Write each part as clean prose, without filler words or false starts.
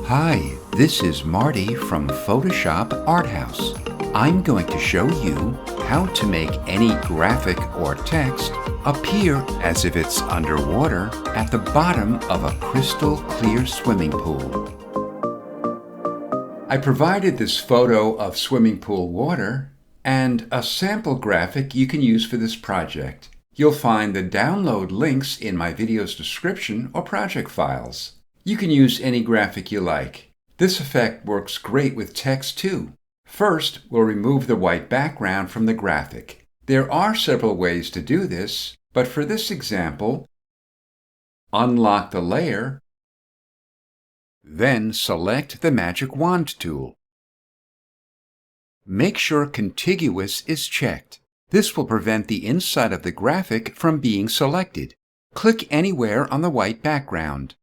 Hi, this is Marty from Photoshop Arthouse. I'm going to show you how to make any graphic or text appear as if it's underwater at the bottom of a crystal clear swimming pool. I provided this photo of swimming pool water and a sample graphic you can use for this project. You'll find the download links in my video's description or project files. You can use any graphic you like. This effect works great with text too. First, we'll remove the white background from the graphic. There are several ways to do this, but for this example, unlock the layer, then select the Magic Wand tool. Make sure Contiguous is checked. This will prevent the inside of the graphic from being selected. Click anywhere on the white background.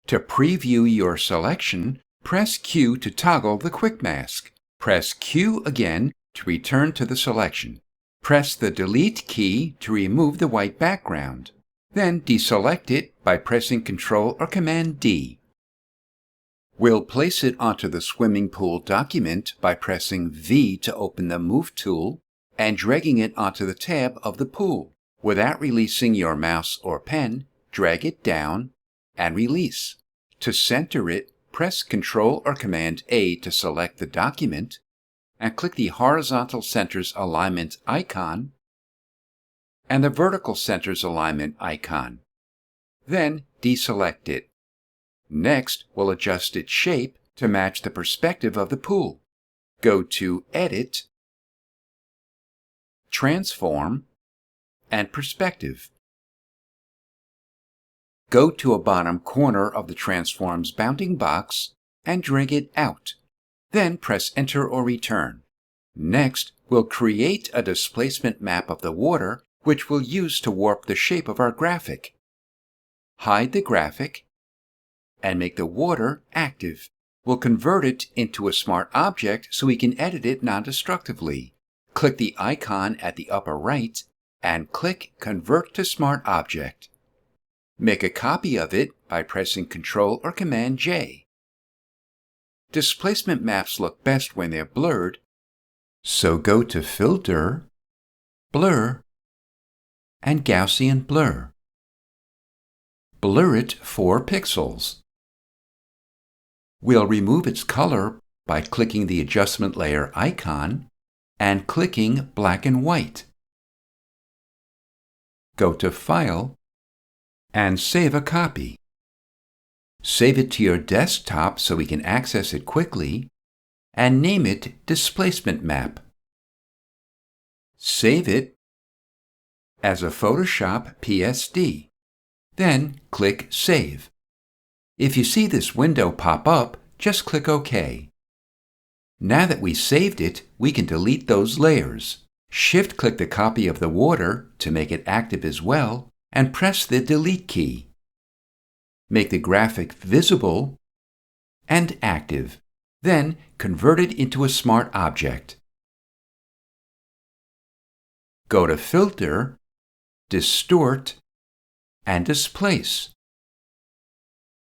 To preview your selection, press Q to toggle the quick mask. Press Q again to return to the selection. Press the Delete key to remove the white background. Then deselect it by pressing Ctrl or Command D. We'll place it onto the swimming pool document by pressing V to open the Move tool and dragging it onto the tab of the pool. Without releasing your mouse or pen, drag it down and release. To center it, press Ctrl or Command A to select the document and click the Horizontal Centers Alignment icon and the Vertical Centers Alignment icon. Then deselect it. Next, we'll adjust its shape to match the perspective of the pool. Go to Edit, Transform, and Perspective. Go to a bottom corner of the Transform's bounding box and drag it out. Then press Enter or Return. Next, we'll create a displacement map of the water, which we'll use to warp the shape of our graphic. Hide the graphic and make the water active. We'll convert it into a smart object so we can edit it non-destructively. Click the icon at the upper right and click Convert to Smart Object. Make a copy of it by pressing Ctrl or Command J. Displacement maps look best when they're blurred, so go to Filter, Blur, and Gaussian Blur. Blur it 4 pixels. We'll remove its color by clicking the Adjustment Layer icon and clicking Black and White. Go to File and save a copy. Save it to your desktop so we can access it quickly, and name it Displacement Map. Save it as a Photoshop PSD. Then click Save. If you see this window pop up, just click OK. Now that we saved it, we can delete those layers. Shift-click the copy of the water to make it active as well, and press the Delete key. Make the graphic visible and active. Then convert it into a smart object. Go to Filter, Distort, and Displace.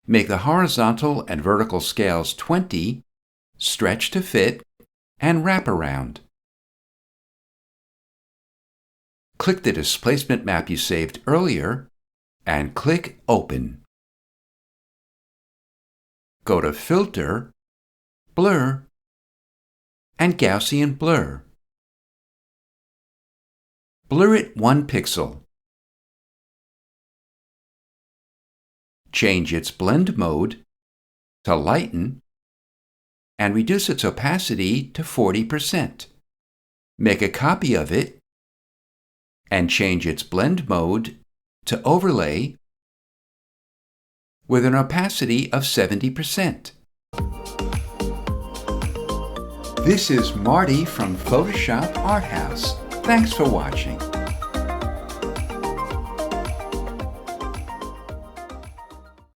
Make the horizontal and vertical scales 20, stretch to fit, and wrap around. Click the displacement map you saved earlier and click Open. Go to Filter, Blur, and Gaussian Blur. Blur it 1 pixel. Change its blend mode to lighten and reduce its opacity to 40%. Make a copy of it and change its blend mode to overlay with an opacity of 70%. This is Marty from Photoshop Arthouse. Thanks for watching.